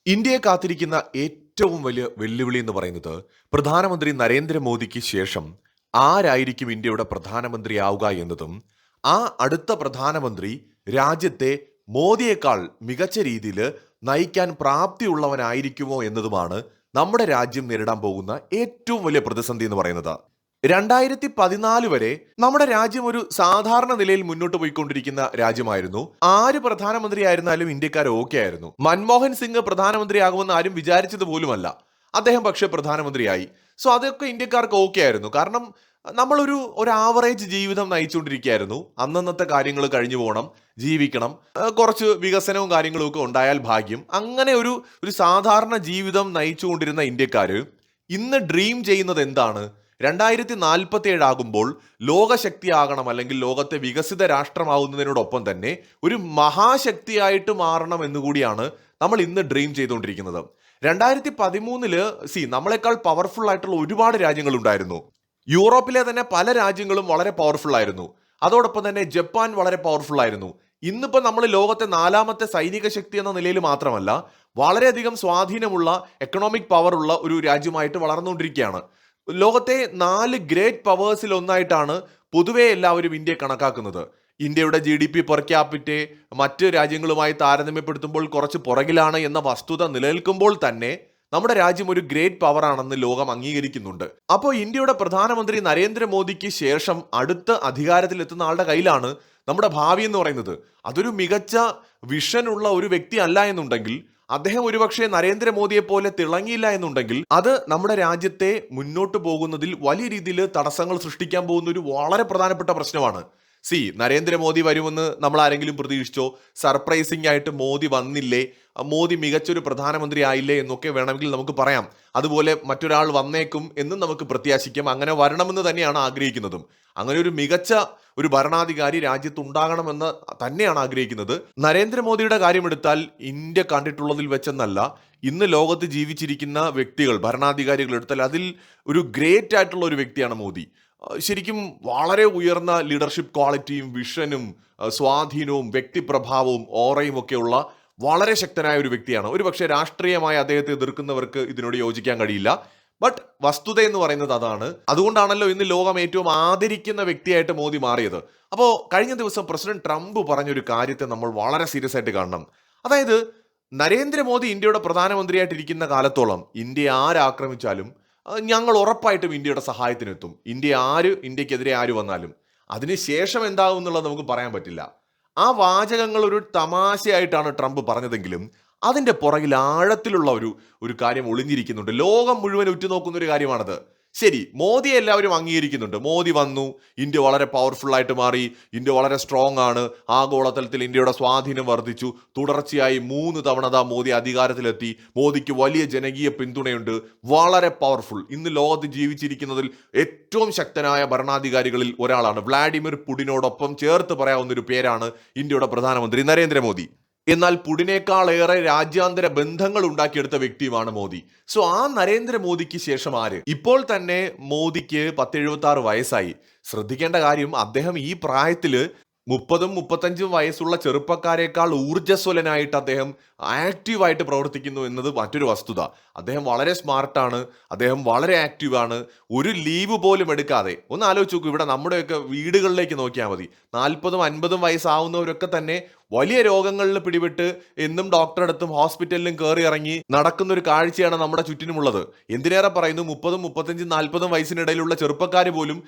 ഇന്ത്യയെ കാത്തിരിക്കുന്ന ഏറ്റവും വലിയ വെല്ലുവിളി എന്ന് പറയുന്നത് പ്രധാനമന്ത്രി നരേന്ദ്രമോദിക്ക് ശേഷം ആരായിരിക്കും ഇന്ത്യയുടെ പ്രധാനമന്ത്രിയാവുക എന്നതും ആ അടുത്ത പ്രധാനമന്ത്രി രാജ്യത്തെ മോദിയേക്കാൾ മികച്ച രീതിയിൽ നയിക്കാൻ പ്രാപ്തിയുള്ളവനായിരിക്കുമോ എന്നതുമാണ് നമ്മുടെ രാജ്യം നേരിടാൻ പോകുന്ന ഏറ്റവും വലിയ പ്രതിസന്ധി എന്ന് പറയുന്നത്. 2014 വരെ നമ്മുടെ രാജ്യം ഒരു സാധാരണ നിലയിൽ മുന്നോട്ട് പോയിക്കൊണ്ടിരിക്കുന്ന രാജ്യമായിരുന്നു. ആര് പ്രധാനമന്ത്രിയായിരുന്നാലും ഇന്ത്യക്കാർ ഓക്കെ ആയിരുന്നു. മൻമോഹൻ സിംഗ് പ്രധാനമന്ത്രിയാകുമെന്ന് ആരും വിചാരിച്ചത് പോലുമല്ല. അദ്ദേഹം പക്ഷേ പ്രധാനമന്ത്രിയായി. സോ അതൊക്കെ ഇന്ത്യക്കാർക്ക് ഓക്കെ ആയിരുന്നു. കാരണം നമ്മളൊരു ആവറേജ് ജീവിതം നയിച്ചുകൊണ്ടിരിക്കുകയായിരുന്നു. അന്നന്നത്തെ കാര്യങ്ങൾ കഴിഞ്ഞു പോകണം, ജീവിക്കണം, കുറച്ച് വികസനവും കാര്യങ്ങളും ഒക്കെ ഉണ്ടായാൽ ഭാഗ്യം. അങ്ങനെ ഒരു ഒരു സാധാരണ ജീവിതം നയിച്ചുകൊണ്ടിരുന്ന ഇന്ത്യക്കാര് ഇന്ന് ഡ്രീം ചെയ്യുന്നത് എന്താണ്? 2047 ആകുമ്പോൾ ലോകശക്തിയാകണം, അല്ലെങ്കിൽ ലോകത്തെ വികസിത രാഷ്ട്രമാവുന്നതിനോടൊപ്പം തന്നെ ഒരു മഹാശക്തിയായിട്ട് മാറണം എന്നുകൂടിയാണ് നമ്മൾ ഇന്ന് ഡ്രീം ചെയ്തുകൊണ്ടിരിക്കുന്നത്. 2013 നമ്മളെക്കാൾ പവർഫുൾ ആയിട്ടുള്ള ഒരുപാട് രാജ്യങ്ങൾ ഉണ്ടായിരുന്നു. യൂറോപ്പിലെ തന്നെ പല രാജ്യങ്ങളും വളരെ പവർഫുൾ ആയിരുന്നു. അതോടൊപ്പം തന്നെ ജപ്പാൻ വളരെ പവർഫുൾ ആയിരുന്നു. ഇന്നിപ്പോൾ നമ്മൾ ലോകത്തെ നാലാമത്തെ സൈനിക ശക്തി എന്ന നിലയിൽ മാത്രമല്ല, വളരെയധികം സ്വാധീനമുള്ള എക്കണോമിക് പവർ ഉള്ള ഒരു രാജ്യമായിട്ട് വളർന്നുകൊണ്ടിരിക്കുകയാണ്. ലോകത്തെ 4 ഗ്രേറ്റ് പവേഴ്സിൽ ഒന്നായിട്ടാണ് പൊതുവെ എല്ലാവരും ഇന്ത്യയെ കണക്കാക്കുന്നത്. ഇന്ത്യയുടെ GDP പെർ ക്യാപിറ്റെ മറ്റ് രാജ്യങ്ങളുമായി താരതമ്യപ്പെടുത്തുമ്പോൾ കുറച്ച് പുറകിലാണ് എന്ന വസ്തുത നിലനിൽക്കുമ്പോൾ തന്നെ നമ്മുടെ രാജ്യം ഒരു ഗ്രേറ്റ് പവർ ആണെന്ന് ലോകം അംഗീകരിക്കുന്നുണ്ട്. അപ്പോൾ ഇന്ത്യയുടെ പ്രധാനമന്ത്രി നരേന്ദ്രമോദിക്ക് ശേഷം അടുത്ത അധികാരത്തിലെത്തുന്ന ആളുടെ കയ്യിലാണ് നമ്മുടെ ഭാവി എന്ന് പറയുന്നത്. അതൊരു മികച്ച വിഷൻ ഉള്ള ഒരു വ്യക്തി അല്ല എന്നുണ്ടെങ്കിൽ, അദ്ദേഹം ഒരുപക്ഷെ നരേന്ദ്രമോദിയെ പോലെ തിളങ്ങിയില്ല എന്നുണ്ടെങ്കിൽ, അത് നമ്മുടെ രാജ്യത്തെ മുന്നോട്ട് പോകുന്നതിൽ വലിയ രീതിയിൽ തടസ്സങ്ങൾ സൃഷ്ടിക്കാൻ പോകുന്ന ഒരു വളരെ പ്രധാനപ്പെട്ട പ്രശ്നമാണ്. നരേന്ദ്രമോദി വരുമെന്ന് നമ്മൾ ആരെങ്കിലും പ്രതീക്ഷിച്ചോ? സർപ്രൈസിംഗ് ആയിട്ട് മോദി വന്നില്ലേ, മോദി മികച്ചൊരു പ്രധാനമന്ത്രി ആയില്ലേ എന്നൊക്കെ വേണമെങ്കിൽ നമുക്ക് പറയാം. അതുപോലെ മറ്റൊരാൾ വന്നേക്കും എന്നും നമുക്ക് പ്രത്യാശിക്കാം. അങ്ങനെ വരണമെന്ന് തന്നെയാണ് ആഗ്രഹിക്കുന്നതും. അങ്ങനെ ഒരു മികച്ച ഒരു ഭരണാധികാരി രാജ്യത്ത് ഉണ്ടാകണമെന്ന് തന്നെയാണ് ആഗ്രഹിക്കുന്നത്. നരേന്ദ്രമോദിയുടെ കാര്യമെടുത്താൽ ഇന്ത്യ കണ്ടിട്ടുള്ളതിൽ വെച്ചെന്നല്ല, ഇന്ന് ലോകത്ത് ജീവിച്ചിരിക്കുന്ന വ്യക്തികൾ, ഭരണാധികാരികൾ എടുത്താൽ അതിൽ ഒരു ഗ്രേറ്റ് ആയിട്ടുള്ള ഒരു വ്യക്തിയാണ് മോദി. ശരിക്കും വളരെ ഉയർന്ന ലീഡർഷിപ്പ് ക്വാളിറ്റിയും വിഷനും സ്വാധീനവും വ്യക്തിപ്രഭാവവും ഓറയും ഒക്കെയുള്ള വളരെ ശക്തനായ ഒരു വ്യക്തിയാണ്. ഒരു പക്ഷേ രാഷ്ട്രീയമായി അദ്ദേഹത്തെ എതിർക്കുന്നവർക്ക് ഇതിനോട് യോജിക്കാൻ കഴിയില്ല. ബട്ട് വസ്തുത എന്ന് പറയുന്നത് അതാണ്. അതുകൊണ്ടാണല്ലോ ഇന്ന് ലോകം ഏറ്റവും ആദരിക്കുന്ന വ്യക്തിയായിട്ട് മോദി മാറിയത്. അപ്പോൾ കഴിഞ്ഞ ദിവസം പ്രസിഡന്റ് ട്രംപ് പറഞ്ഞൊരു കാര്യത്തെ നമ്മൾ വളരെ സീരിയസ് ആയിട്ട് കാണണം. അതായത്, നരേന്ദ്രമോദി ഇന്ത്യയുടെ പ്രധാനമന്ത്രിയായിട്ടിരിക്കുന്ന കാലത്തോളം ഇന്ത്യ ആരാക്രമിച്ചാലും ഞങ്ങൾ ഉറപ്പായിട്ടും ഇന്ത്യയുടെ സഹായത്തിനെത്തും. ഇന്ത്യക്കെതിരെ ആര് വന്നാലും അതിനുശേഷം എന്താകും എന്നുള്ളത് നമുക്ക് പറയാൻ പറ്റില്ല. ആ വാചകങ്ങൾ ഒരു തമാശയായിട്ടാണ് ട്രംപ് പറഞ്ഞതെങ്കിലും അതിന്റെ പുറകിൽ ആഴത്തിലുള്ള ഒരു കാര്യം ഒളിഞ്ഞിരിക്കുന്നുണ്ട്. ലോകം മുഴുവൻ ഉറ്റുനോക്കുന്ന ഒരു കാര്യമാണത്. ശരി, മോദിയെ എല്ലാവരും അംഗീകരിക്കുന്നുണ്ട്. മോദി വന്നു, ഇന്ത്യ വളരെ പവർഫുൾ ആയിട്ട് മാറി, ഇന്ത്യ വളരെ സ്ട്രോങ് ആണ്, ആഗോളതലത്തിൽ ഇന്ത്യയുടെ സ്വാധീനം വർദ്ധിച്ചു, തുടർച്ചയായി 3 തവണ മോദി അധികാരത്തിലെത്തി, മോദിക്ക് വലിയ ജനകീയ പിന്തുണയുണ്ട്, വളരെ പവർഫുൾ. ഇന്ന് ലോകത്ത് ജീവിച്ചിരിക്കുന്നതിൽ ഏറ്റവും ശക്തനായ ഭരണാധികാരികളിൽ ഒരാളാണ്. വ്ളാഡിമിർ പുടിനോടൊപ്പം ചേർത്ത് പറയാവുന്ന ഒരു പേരാണ് ഇന്ത്യയുടെ പ്രധാനമന്ത്രി നരേന്ദ്രമോദി. എന്നാൽ പുടിനേക്കാളേറെ രാജ്യാന്തര ബന്ധങ്ങൾ ഉണ്ടാക്കിയെടുത്ത വ്യക്തിയുമാണ് മോദി. സോ ആ നരേന്ദ്രമോദിക്ക് ശേഷം ആര്? ഇപ്പോൾ തന്നെ മോദിക്ക് 1076 വയസ്സായി. ശ്രദ്ധിക്കേണ്ട കാര്യം, അദ്ദേഹം ഈ പ്രായത്തില് 30-35 വയസ്സുള്ള ചെറുപ്പക്കാരെക്കാൾ ഊർജ്ജസ്വലനായിട്ട് അദ്ദേഹം ആക്റ്റീവായിട്ട് പ്രവർത്തിക്കുന്നു എന്നത് മറ്റൊരു വസ്തുത. അദ്ദേഹം വളരെ സ്മാർട്ടാണ്, അദ്ദേഹം വളരെ ആക്റ്റീവാണ്. ഒരു ലീവ് പോലും എടുക്കാതെ, ഒന്ന് ആലോചിച്ച് നോക്കൂ, ഇവിടെ നമ്മുടെയൊക്കെ വീടുകളിലേക്ക് നോക്കിയാൽ മതി. 40-50 വയസ്സാവുന്നവരൊക്കെ തന്നെ വലിയ രോഗങ്ങളിൽ പിടിപെട്ട് എന്നും ഡോക്ടറെ അടുത്തും ഹോസ്പിറ്റലിലും കയറി ഇറങ്ങി നടക്കുന്ന ഒരു കാഴ്ചയാണ് നമ്മുടെ ചുറ്റിനുമുള്ളത്. എന്തിനേറെ പറയുന്നു, 30-35-40 വയസ്സിനിടയിലുള്ള ചെറുപ്പക്കാർ പോലും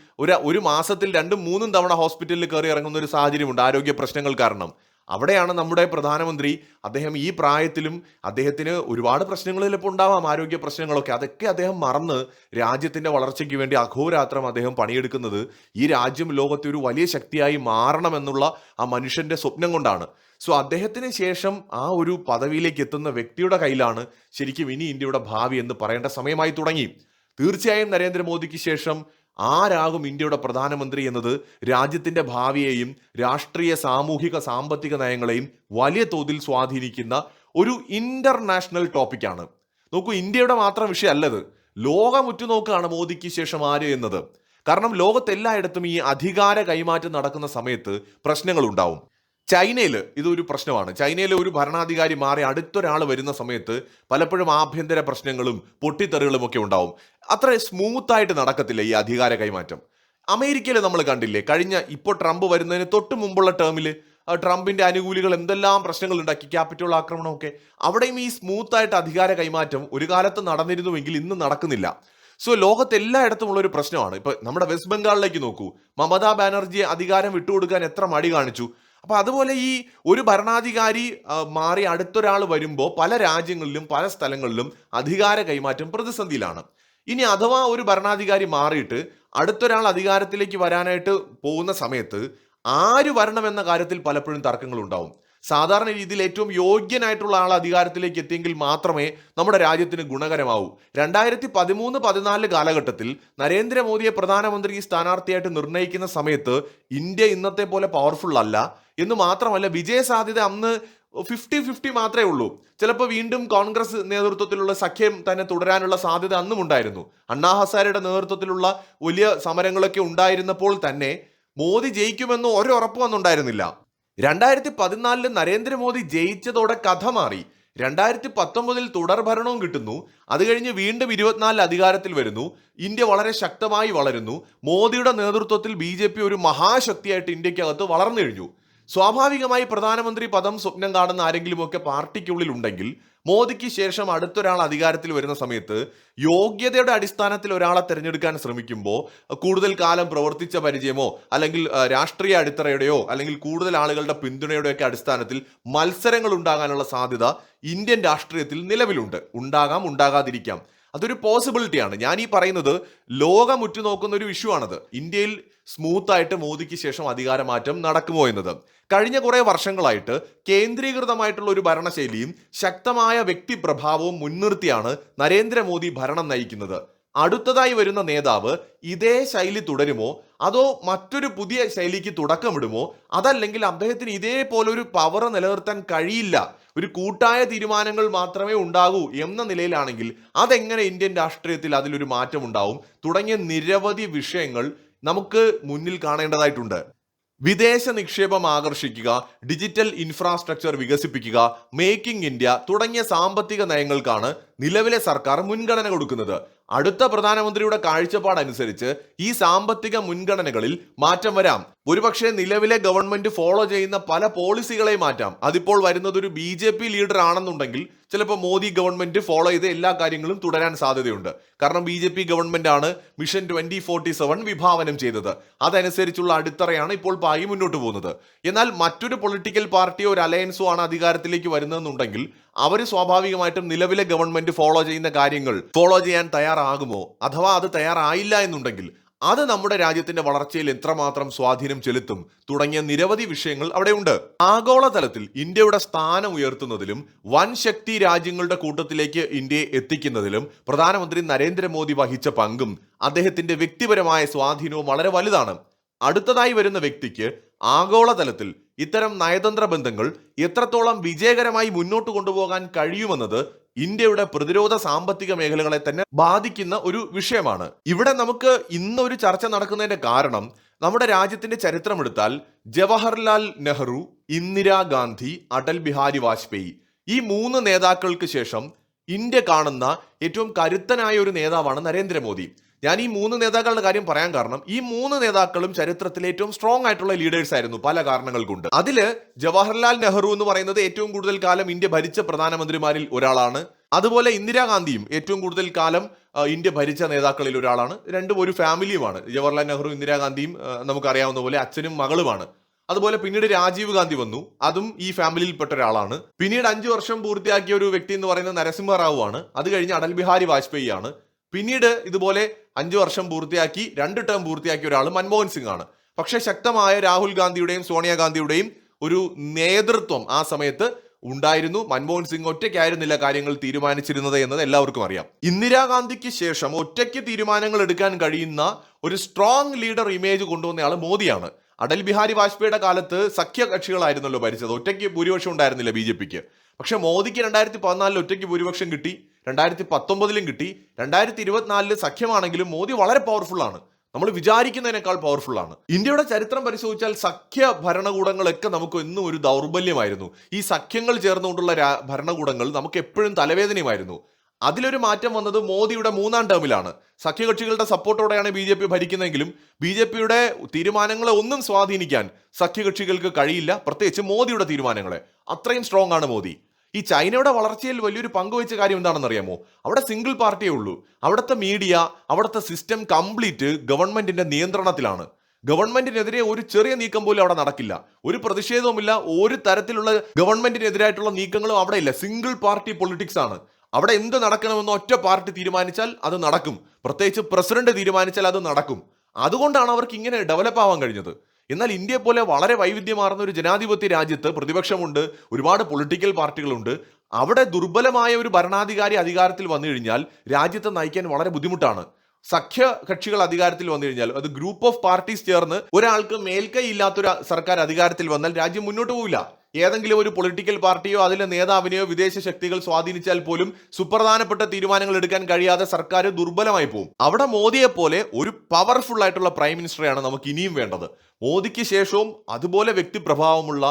ഒരു മാസത്തിൽ 2-3 തവണ ഹോസ്പിറ്റലിൽ കയറി ഇറങ്ങുന്ന ഒരു സാഹചര്യമുണ്ട് ആരോഗ്യ പ്രശ്നങ്ങൾ കാരണം. അവിടെയാണ് നമ്മുടെ പ്രധാനമന്ത്രി, അദ്ദേഹം ഈ പ്രായത്തിലും അദ്ദേഹത്തിന് ഒരുപാട് പ്രശ്നങ്ങൾ ചിലപ്പോൾ ഉണ്ടാവാം, ആരോഗ്യ പ്രശ്നങ്ങളൊക്കെ, അതൊക്കെ അദ്ദേഹം മറന്ന് രാജ്യത്തിന്റെ വളർച്ചയ്ക്ക് വേണ്ടി അഹോരാത്രം അദ്ദേഹം പണിയെടുക്കുന്നത് ഈ രാജ്യം ലോകത്തെ ഒരു വലിയ ശക്തിയായി മാറണമെന്നുള്ള ആ മനുഷ്യന്റെ സ്വപ്നം കൊണ്ടാണ്. സോ അദ്ദേഹത്തിന് ശേഷം ആ ഒരു പദവിയിലേക്ക് എത്തുന്ന വ്യക്തിയുടെ കയ്യിലാണ് ശരിക്കും ഇനി ഇന്ത്യയുടെ ഭാവി എന്ന് പറയേണ്ട സമയമായി തുടങ്ങി. തീർച്ചയായും നരേന്ദ്രമോദിക്ക് ശേഷം ആരാകും ഇന്ത്യയുടെ പ്രധാനമന്ത്രി എന്നത് രാജ്യത്തിന്റെ ഭാവിയെയും രാഷ്ട്രീയ, സാമൂഹിക, സാമ്പത്തിക നയങ്ങളെയും വലിയ തോതിൽ സ്വാധീനിക്കുന്ന ഒരു ഇന്റർനാഷണൽ ടോപ്പിക്കാണ്. നോക്കൂ, ഇന്ത്യയുടെ മാത്രം വിഷയമല്ലത്. ലോകം ഉറ്റുനോക്കുകയാണ് മോദിക്ക് ശേഷം ആര് എന്നത്. കാരണം ലോകത്തെല്ലായിടത്തും ഈ അധികാര കൈമാറ്റം നടക്കുന്ന സമയത്ത് പ്രശ്നങ്ങൾ ഉണ്ടാവും. ചൈനയിൽ ഇതൊരു പ്രശ്നമാണ്. ചൈനയിലെ ഒരു ഭരണാധികാരി മാറി അടുത്തൊരാൾ വരുന്ന സമയത്ത് പലപ്പോഴും ആഭ്യന്തര പ്രശ്നങ്ങളും പൊട്ടിത്തെറികളും ഒക്കെ ഉണ്ടാവും. അത്ര സ്മൂത്ത് ആയിട്ട് നടക്കത്തില്ല ഈ അധികാര കൈമാറ്റം. അമേരിക്കയിൽ നമ്മൾ കണ്ടില്ലേ, ഇപ്പോൾ ട്രംപ് വരുന്നതിന് തൊട്ട് മുമ്പുള്ള ടേമിൽ ട്രംപിന്റെ അനുകൂലികൾ എന്തെല്ലാം പ്രശ്നങ്ങൾ ഉണ്ടാക്കി, ക്യാപിറ്റൽ ആക്രമണമൊക്കെ. അവിടെയും ഈ സ്മൂത്ത് ആയിട്ട് അധികാര കൈമാറ്റം ഒരു കാലത്ത് നടന്നിരുന്നുവെങ്കിൽ ഇന്ന് നടക്കുന്നില്ല. സോ ലോകത്ത് എല്ലായിടത്തും ഉള്ള ഒരു പ്രശ്നമാണ്. ഇപ്പൊ നമ്മുടെ വെസ്റ്റ് ബംഗാളിലേക്ക് നോക്കൂ, മമതാ ബാനർജിയെ അധികാരം വിട്ടുകൊടുക്കാൻ എത്ര മടി കാണിച്ചു. അപ്പൊ അതുപോലെ ഈ ഒരു ഭരണാധികാരി മാറി അടുത്തൊരാൾ വരുമ്പോൾ പല രാജ്യങ്ങളിലും പല സ്ഥലങ്ങളിലും അധികാര കൈമാറ്റം പ്രതിസന്ധിയിലാണ്. ഇനി അഥവാ ഒരു ഭരണാധികാരി മാറിയിട്ട് അടുത്തൊരാൾ അധികാരത്തിലേക്ക് വരാനായിട്ട് പോകുന്ന സമയത്ത് ആര് വരണമെന്ന കാര്യത്തിൽ പലപ്പോഴും തർക്കങ്ങൾ ഉണ്ടാവും. സാധാരണ രീതിയിൽ ഏറ്റവും യോഗ്യനായിട്ടുള്ള ആൾ അധികാരത്തിലേക്ക് എത്തിയെങ്കിൽ മാത്രമേ നമ്മുടെ രാജ്യത്തിന് ഗുണകരമാവൂ. 2013-14 കാലഘട്ടത്തിൽ നരേന്ദ്രമോദിയെ പ്രധാനമന്ത്രി സ്ഥാനാർത്ഥിയായിട്ട് നിർണ്ണയിക്കുന്ന സമയത്ത് ഇന്ത്യ ഇന്നത്തെ പോലെ പവർഫുൾ അല്ല എന്ന് മാത്രമല്ല, വിജയ സാധ്യത അന്ന് 50-50 മാത്രമേ ഉള്ളൂ. ചിലപ്പോൾ വീണ്ടും കോൺഗ്രസ് നേതൃത്വത്തിലുള്ള സഖ്യം തന്നെ തുടരാനുള്ള സാധ്യത അന്നും ഉണ്ടായിരുന്നു. അണ്ണാ ഹസാരയുടെ നേതൃത്വത്തിലുള്ള വലിയ സമരങ്ങളൊക്കെ ഉണ്ടായിരുന്നപ്പോൾ തന്നെ മോദി ജയിക്കുമെന്ന് ഒരു ഉറപ്പ് വന്നുണ്ടായിരുന്നില്ല. 2014 നരേന്ദ്രമോദി ജയിച്ചതോടെ കഥ മാറി. 2019 തുടർ ഭരണവും കിട്ടുന്നു. അത് കഴിഞ്ഞ് വീണ്ടും 24 അധികാരത്തിൽ വരുന്നു. ഇന്ത്യ വളരെ ശക്തമായി വളരുന്നു. മോദിയുടെ നേതൃത്വത്തിൽ BJP ഒരു മഹാശക്തിയായിട്ട് ഇന്ത്യക്കകത്ത് വളർന്നു കഴിഞ്ഞു. സ്വാഭാവികമായി പ്രധാനമന്ത്രി പദം സ്വപ്നം കാണുന്ന ആരെങ്കിലുമൊക്കെ പാർട്ടിക്കുള്ളിൽ ഉണ്ടെങ്കിൽ മോദിക്ക് ശേഷം അടുത്തൊരാൾ അധികാരത്തിൽ വരുന്ന സമയത്ത് യോഗ്യതയുടെ അടിസ്ഥാനത്തിൽ ഒരാളെ തിരഞ്ഞെടുക്കാൻ ശ്രമിക്കുമ്പോൾ കൂടുതൽ കാലം പ്രവർത്തിച്ച പരിചയമോ അല്ലെങ്കിൽ രാഷ്ട്രീയ അടിത്തറയുടെയോ അല്ലെങ്കിൽ കൂടുതൽ ആളുകളുടെ പിന്തുണയുടെ ഒക്കെ അടിസ്ഥാനത്തിൽ മത്സരങ്ങൾ ഉണ്ടാകാനുള്ള സാധ്യത ഇന്ത്യൻ രാഷ്ട്രീയത്തിൽ നിലവിലുണ്ട്. ഉണ്ടാകാം, ഉണ്ടാകാതിരിക്കാം. അതൊരു പോസിബിലിറ്റിയാണ്. ഞാൻ ഈ പറയുന്നത് ലോകം ഉറ്റുനോക്കുന്ന ഒരു ഇഷ്യൂ ആണത്. ഇന്ത്യയിൽ സ്മൂത്ത് ആയിട്ട് മോദിക്ക് ശേഷം അധികാരമാറ്റം നടക്കുമോ എന്നത്. കഴിഞ്ഞ കുറെ വർഷങ്ങളായിട്ട് കേന്ദ്രീകൃതമായിട്ടുള്ള ഒരു ഭരണശൈലിയും ശക്തമായ വ്യക്തിപ്രഭാവവും മുൻനിർത്തിയാണ് നരേന്ദ്രമോദി ഭരണം നയിക്കുന്നത്. അടുത്തതായി വരുന്ന നേതാവ് ഇതേ ശൈലി തുടരുമോ അതോ മറ്റൊരു പുതിയ ശൈലിക്ക് തുടക്കമിടുമോ, അതല്ലെങ്കിൽ അദ്ദേഹത്തിന് ഇതേപോലെ ഒരു പവർ നിലനിർത്താൻ കഴിയില്ല, ഒരു കൂട്ടായ തീരുമാനങ്ങൾ മാത്രമേ ഉണ്ടാകൂ എന്ന നിലയിലാണെങ്കിൽ അതെങ്ങനെ ഇന്ത്യൻ രാഷ്ട്രീയത്തിൽ അതിലൊരു മാറ്റം ഉണ്ടാവും തുടങ്ങിയ നിരവധി വിഷയങ്ങൾ നമുക്ക് മുന്നിൽ കാണേണ്ടതായിട്ടുണ്ട്. വിദേശ നിക്ഷേപം ആകർഷിക്കുക, ഡിജിറ്റൽ ഇൻഫ്രാസ്ട്രക്ചർ വികസിപ്പിക്കുക, മേക്കിംഗ് ഇന്ത്യ തുടങ്ങിയ സാമ്പത്തിക നയങ്ങൾക്കാണ് നിലവിലെ സർക്കാർ മുൻഗണന കൊടുക്കുന്നത്. അടുത്ത പ്രധാനമന്ത്രിയുടെ കാഴ്ചപ്പാടനുസരിച്ച് ഈ സാമ്പത്തിക മുൻഗണനകളിൽ മാറ്റം വരാം. ഒരുപക്ഷെ നിലവിലെ ഗവൺമെന്റ് ഫോളോ ചെയ്യുന്ന പല പോളിസികളെ മാറ്റാം. അതിപ്പോൾ വരുന്നത് ഒരു BJP ലീഡർ ആണെന്നുണ്ടെങ്കിൽ ചിലപ്പോൾ മോദി ഗവൺമെന്റ് ഫോളോ ചെയ്ത എല്ലാ കാര്യങ്ങളും തുടരാൻ സാധ്യതയുണ്ട്. കാരണം BJP ഗവൺമെന്റ് ആണ് മിഷൻ 2047 വിഭാവനം ചെയ്തത്. അതനുസരിച്ചുള്ള അടിത്തറയാണ് ഇപ്പോൾ പായി മുന്നോട്ട് പോകുന്നത്. എന്നാൽ മറ്റൊരു പൊളിറ്റിക്കൽ പാർട്ടിയോ ഒരു അലയൻസോ ആണ് അധികാരത്തിലേക്ക് വരുന്നതെന്നുണ്ടെങ്കിൽ അവർ സ്വാഭാവികമായിട്ടും നിലവിലെ ഗവൺമെന്റ് ഫോളോ ചെയ്യുന്ന കാര്യങ്ങൾ ഫോളോ ചെയ്യാൻ തയ്യാറാകുമോ, അഥവാ അത് തയ്യാറായില്ല എന്നുണ്ടെങ്കിൽ അത് നമ്മുടെ രാജ്യത്തിന്റെ വളർച്ചയിൽ എത്രമാത്രം സ്വാധീനം ചെലുത്തും തുടങ്ങിയ നിരവധി വിഷയങ്ങൾ അവിടെയുണ്ട്. ആഗോളതലത്തിൽ ഇന്ത്യയുടെ സ്ഥാനം ഉയർത്തുന്നതിലും വൻ ശക്തി രാജ്യങ്ങളുടെ കൂട്ടത്തിലേക്ക് ഇന്ത്യയെ എത്തിക്കുന്നതിലും പ്രധാനമന്ത്രി നരേന്ദ്രമോദി വഹിച്ച പങ്കും അദ്ദേഹത്തിന്റെ വ്യക്തിപരമായ സ്വാധീനവും വളരെ വലുതാണ്. അടുത്തതായി വരുന്ന വ്യക്തിക്ക് ആഗോളതലത്തിൽ ഇത്തരം നയതന്ത്ര ബന്ധങ്ങൾ എത്രത്തോളം വിജയകരമായി മുന്നോട്ട് കൊണ്ടുപോകാൻ കഴിയുമെന്നത് ഇന്ത്യയുടെ പ്രതിരോധ സാമ്പത്തിക മേഖലകളെ തന്നെ ബാധിക്കുന്ന ഒരു വിഷയമാണ്. ഇവിടെ നമുക്ക് ഇന്നൊരു ചർച്ച നടക്കുന്നതിന്റെ കാരണം നമ്മുടെ രാജ്യത്തിന്റെ ചരിത്രമെടുത്താൽ ജവഹർലാൽ നെഹ്റു, ഇന്ദിരാഗാന്ധി, അടൽ ബിഹാരി വാജ്പേയി ഈ 3 നേതാക്കൾക്ക് ശേഷം ഇന്ത്യ കാണുന്ന ഏറ്റവും കരുത്തനായ ഒരു നേതാവാണ് നരേന്ദ്രമോദി. ഞാൻ ഈ 3 നേതാക്കളുടെ കാര്യം പറയാൻ കാരണം ഈ 3 നേതാക്കളും ചരിത്രത്തിലെ ഏറ്റവും സ്ട്രോങ് ആയിട്ടുള്ള ലീഡേഴ്സ് ആയിരുന്നു പല കാരണങ്ങൾ കൊണ്ട്. അതില് ജവഹർലാൽ നെഹ്റു എന്ന് പറയുന്നത് ഏറ്റവും കൂടുതൽ കാലം ഇന്ത്യ ഭരിച്ച പ്രധാനമന്ത്രിമാരിൽ ഒരാളാണ്. അതുപോലെ ഇന്ദിരാഗാന്ധിയും ഏറ്റവും കൂടുതൽ കാലം ഇന്ത്യ ഭരിച്ച നേതാക്കളിൽ ഒരാളാണ്. രണ്ടും ഒരു ഫാമിലിയുമാണ്. ജവഹർലാൽ നെഹ്റു ഇന്ദിരാഗാന്ധിയും നമുക്കറിയാവുന്ന പോലെ അച്ഛനും മകളുമാണ്. അതുപോലെ പിന്നീട് രാജീവ് ഗാന്ധി വന്നു, അതും ഈ ഫാമിലിയിൽപ്പെട്ട ഒരാളാണ്. പിന്നീട് 5 വർഷം പൂർത്തിയാക്കിയ ഒരു വ്യക്തി എന്ന് പറയുന്നത് നരസിംഹറാവു ആണ്. അത് കഴിഞ്ഞ് അടൽ ബിഹാരി വാജ്പേയി ആണ്. പിന്നീട് ഇതുപോലെ 5 വർഷം പൂർത്തിയാക്കി 2 ടേം പൂർത്തിയാക്കിയ ഒരാൾ മൻമോഹൻ സിംഗ് ആണ്. പക്ഷെ ശക്തമായ രാഹുൽ ഗാന്ധിയുടെയും സോണിയാഗാന്ധിയുടെയും ഒരു നേതൃത്വം ആ സമയത്ത് ഉണ്ടായിരുന്നു. മൻമോഹൻ സിംഗ് ഒറ്റയ്ക്കായിരുന്നില്ല കാര്യങ്ങൾ തീരുമാനിച്ചിരുന്നത് എന്നത് എല്ലാവർക്കും അറിയാം. ഇന്ദിരാഗാന്ധിക്ക് ശേഷം ഒറ്റയ്ക്ക് തീരുമാനങ്ങൾ എടുക്കാൻ കഴിയുന്ന ഒരു സ്ട്രോങ് ലീഡർ ഇമേജ് കൊണ്ടുവന്നയാൾ മോദിയാണ്. അടൽ ബിഹാരി വാജ്പേയിയുടെ കാലത്ത് സഖ്യ കക്ഷികളായിരുന്നല്ലോ ഭരിച്ചത്, ഒറ്റയ്ക്ക് ഭൂരിപക്ഷം ഉണ്ടായിരുന്നില്ല BJPക്ക്. പക്ഷെ മോദിക്ക് 2014 ഒറ്റയ്ക്ക് ഭൂരിപക്ഷം കിട്ടി, 2019 കിട്ടി, 2024 സഖ്യമാണെങ്കിലും മോദി വളരെ പവർഫുൾ ആണ്. നമ്മൾ വിചാരിക്കുന്നതിനേക്കാൾ പവർഫുൾ ആണ്. ഇന്ത്യയുടെ ചരിത്രം പരിശോധിച്ചാൽ സഖ്യ ഭരണകൂടങ്ങളൊക്കെ നമുക്ക് എന്നും ഒരു ദൗർബല്യമായിരുന്നു. ഈ സഖ്യങ്ങൾ ചേർന്നുകൊണ്ടുള്ള ഭരണകൂടങ്ങൾ നമുക്ക് എപ്പോഴും തലവേദനയുമായിരുന്നു. അതിലൊരു മാറ്റം വന്നത് മോദിയുടെ 3ാം ടേമിലാണ്. സഖ്യകക്ഷികളുടെ സപ്പോർട്ടോടെയാണ് BJP ഭരിക്കുന്നതെങ്കിലും BJPയുടെ തീരുമാനങ്ങളെ ഒന്നും സ്വാധീനിക്കാൻ സഖ്യകക്ഷികൾക്ക് കഴിയില്ല, പ്രത്യേകിച്ച് മോദിയുടെ തീരുമാനങ്ങളെ. അത്രയും സ്ട്രോങ് ആണ് മോദി. ഈ ചൈനയുടെ വളർച്ചയിൽ വലിയൊരു പങ്കുവച്ച കാര്യം എന്താണെന്ന് അറിയാമോ? അവിടെ സിംഗിൾ പാർട്ടിയേ ഉള്ളൂ. അവിടുത്തെ മീഡിയ, അവിടുത്തെ സിസ്റ്റം കംപ്ലീറ്റ് ഗവൺമെന്റിന്റെ നിയന്ത്രണത്തിലാണ്. ഗവൺമെന്റിനെതിരെ ഒരു ചെറിയ നീക്കം പോലും അവിടെ നടക്കില്ല. ഒരു പ്രതിഷേധവുമില്ല. ഒരു തരത്തിലുള്ള ഗവൺമെന്റിനെതിരായിട്ടുള്ള നീക്കങ്ങളും അവിടെ ഇല്ല. സിംഗിൾ പാർട്ടി പൊളിറ്റിക്സ് ആണ്. അവിടെ എന്ത് നടക്കണമെന്ന് ഒറ്റ പാർട്ടി തീരുമാനിച്ചാൽ അത് നടക്കും. പ്രത്യേകിച്ച് പ്രസിഡന്റ് തീരുമാനിച്ചാൽ അത് നടക്കും. അതുകൊണ്ടാണ് അവർക്ക് ഇങ്ങനെ ഡെവലപ്പ് ആവാൻ കഴിഞ്ഞത്. എന്നാൽ ഇന്ത്യയെ പോലെ വളരെ വൈവിധ്യമാർന്ന ഒരു ജനാധിപത്യ രാജ്യത്ത് പ്രതിപക്ഷമുണ്ട്, ഒരുപാട് പൊളിറ്റിക്കൽ പാർട്ടികളുണ്ട്. അവിടെ ദുർബലമായ ഒരു ഭരണാധികാരി അധികാരത്തിൽ വന്നു കഴിഞ്ഞാൽ രാജ്യത്തെ നയിക്കാൻ വളരെ ബുദ്ധിമുട്ടാണ്. സഖ്യ കക്ഷികൾ അധികാരത്തിൽ വന്നു കഴിഞ്ഞാൽ, അത് ഗ്രൂപ്പ് ഓഫ് പാർട്ടീസ് ചേർന്ന് ഒരാൾക്ക് മേൽക്കൈ ഇല്ലാത്തൊരു സർക്കാർ അധികാരത്തിൽ വന്നാൽ രാജ്യം മുന്നോട്ട് പോവില്ല. ഏതെങ്കിലും ഒരു പൊളിറ്റിക്കൽ പാർട്ടിയോ അതിലെ നേതാവിനെയോ വിദേശ ശക്തികൾ സ്വാധീനിച്ചാൽ പോലും സുപ്രധാനപ്പെട്ട തീരുമാനങ്ങൾ എടുക്കാൻ കഴിയാതെ സർക്കാർ ദുർബലമായി പോകും. അവിടെ മോദിയെ പോലെ ഒരു പവർഫുൾ ആയിട്ടുള്ള പ്രൈം മിനിസ്റ്ററെയാണ് നമുക്ക് ഇനിയും വേണ്ടത്. മോദിക്ക് ശേഷവും അതുപോലെ വ്യക്തിപ്രഭാവമുള്ള,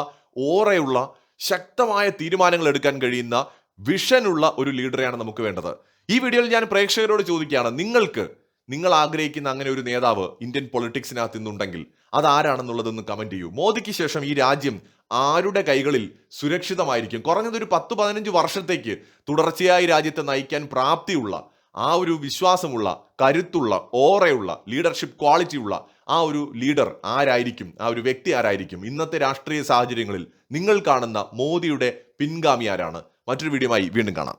ഓറയുള്ള, ശക്തമായ തീരുമാനങ്ങൾ എടുക്കാൻ കഴിയുന്ന, വിഷനുള്ള ഒരു ലീഡറെയാണ് നമുക്ക് വേണ്ടത്. ഈ വീഡിയോയിൽ ഞാൻ പ്രേക്ഷകരോട് ചോദിക്കുകയാണ്, നിങ്ങൾ ആഗ്രഹിക്കുന്ന അങ്ങനെ ഒരു നേതാവ് ഇന്ത്യൻ പൊളിറ്റിക്സിനകത്ത് ഇന്നുണ്ടെങ്കിൽ അതാരാണെന്നുള്ളതൊന്ന് കമന്റ് ചെയ്യൂ. മോദിക്ക് ശേഷം ഈ രാജ്യം ആരുടെ കൈകളിൽ സുരക്ഷിതമായിരിക്കും? കുറഞ്ഞതൊരു 10-15 വർഷത്തേക്ക് തുടർച്ചയായി രാജ്യത്തെ നയിക്കാൻ പ്രാപ്തിയുള്ള, ആ ഒരു വിശ്വാസമുള്ള, കരുത്തുള്ള, ഓറയുള്ള, ലീഡർഷിപ്പ് ക്വാളിറ്റി ഉള്ള ആ ഒരു ലീഡർ ആരായിരിക്കും? ആ ഒരു വ്യക്തി ആരായിരിക്കും? ഇന്നത്തെ രാഷ്ട്രീയ സാഹചര്യങ്ങളിൽ നിങ്ങൾ കാണുന്ന മോദിയുടെ പിൻഗാമി ആരാണ്? മറ്റൊരു വീഡിയോയുമായി വീണ്ടും കാണാം.